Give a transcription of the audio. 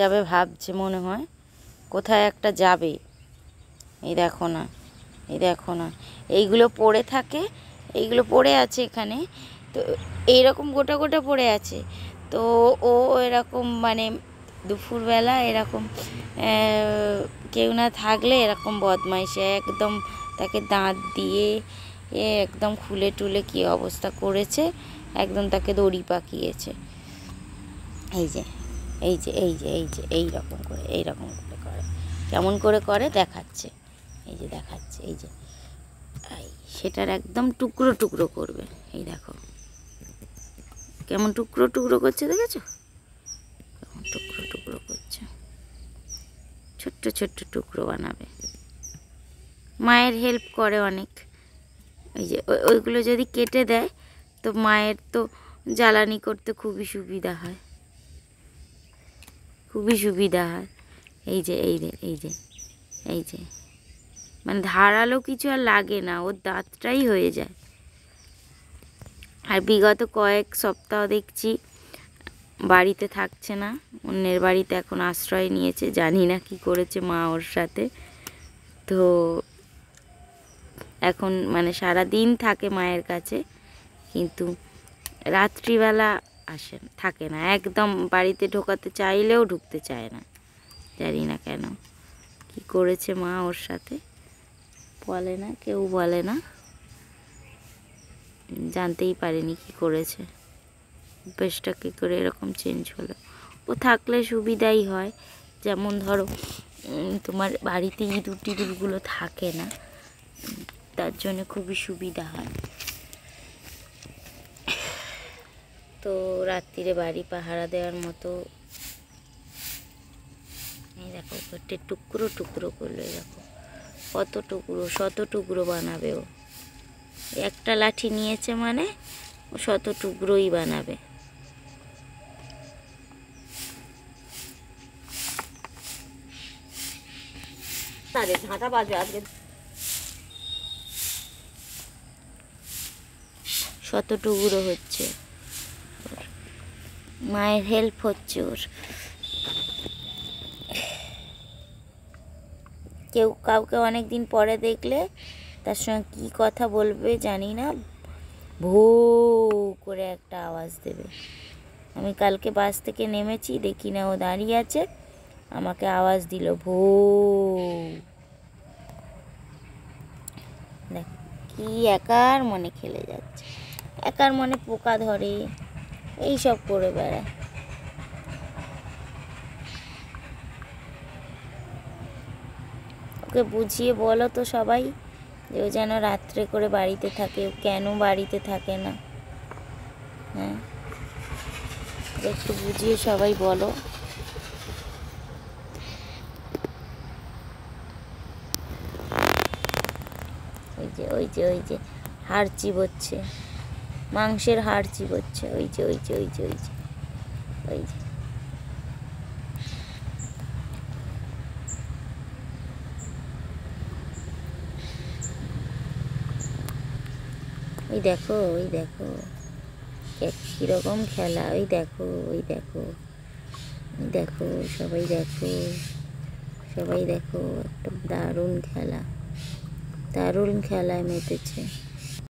যাবে ভাবছে মনে হয়, কোথায় একটা যাবে। এই দেখো না, এই দেখো না, এইগুলো পড়ে থাকে, এইগুলো পড়ে আছে এখানে, তো এইরকম গোটা গোটা পড়ে আছে। তো ও এরকম মানে দুপুরবেলা এরকম কেউ না থাকলে এরকম বদমাইশি একদম, তাকে দাঁত দিয়ে একদম খুলে টুলে কী অবস্থা করেছে, একদম তাকে দড়ি পাকিয়েছে। এই যে এই যে এই যে এই যে এইরকম করে করে কেমন করে করে দেখাচ্ছে, এই যে দেখাচ্ছে, এই যে সেটার একদম টুকরো টুকরো করবে। এই দেখো কেমন টুকরো টুকরো করছে, দেখেছো কেমন টুকরো টুকরো করছে, ছোট্ট ছোট্ট টুকরো বানাবে। মায়ের হেল্প করে অনেক। এই যে ওইগুলো যদি কেটে দেয় তো মায়ের তো জ্বালানি করতে খুবই সুবিধা হয়, খুবই সুবিধা হয়। এই যে এই যে এই যে এই যে মানে ধারালো কিছু আর লাগে না, ওর দাঁতটাই হয়ে যায়। আর বিগত কয়েক সপ্তাহ দেখছি বাড়িতে থাকছে না, অন্যের বাড়িতে এখন আশ্রয় নিয়েছে। জানি না কি করেছে মা ওর সাথে। তো এখন মানে সারা দিন থাকে মায়ের কাছে, কিন্তু রাত্রিবেলা থাকে না, একদম বাড়িতে ঢোকাতে চাইলেও ঢুকতে চায় না। জানি না কেন, কি করেছে মা ওর সাথে, বলে না, কেউ বলে না, জানতেই পারিনি কি করেছে, অভ্যেসটা কী করে এরকম চেঞ্জ হলো। ও থাকলে সুবিধাই হয়, যেমন ধরো তোমার বাড়িতে ইঁদুর টিঁদুরগুলো থাকে না, তার জন্য খুবই সুবিধা হয়। তো রাত্রিরে বাড়ি পাহারা দেওয়ার মতো। এই দেখো টুকরো টুকরো করলো, দেখো কত টুকরো, শত টুকরো বানাবে ও। একটা লাঠি নিয়েছে মানে ও শত টুকরোই বানাবে। শত টুকরো হচ্ছে, মায়ের হেল্প হচ্ছে ওর। কেউ কাউকে অনেক দিন পরে দেখলে তার সঙ্গে কী কথা বলবে জানি না, ভো করে একটা আওয়াজ দেবে। আমি কালকে বাস থেকে নেমেছি, দেখি না ও দাঁড়িয়ে আছে, আমাকে আওয়াজ দিল ভো। দেখ কি একার মনে খেলে যাচ্ছে, একার মনে পোকা ধরে, এই সব করে বেড়ায়। ওকে বুঝিয়ে বলো তো সবাই যে ও যেন রাত্রে করে বাড়িতে থাকে। ও কেন বাড়িতে থাকে না? হ্যাঁ, একটু বুঝিয়ে সবাই বলো। ওই যে ওই যে ওই যে হাড় চিবোচ্ছে, মাংসের হাড় চিবোচ্ছে, ওই যে ওই যে ওই যে ওই যে ওই যে ওই দেখো, ওই দেখো কীরকম খেলা, ওই দেখো, ওই দেখো, ওই দেখো, সবাই দেখো, সবাই দেখো, একটা দারুণ খেলা, দারুণ খেলায় মেতেছে।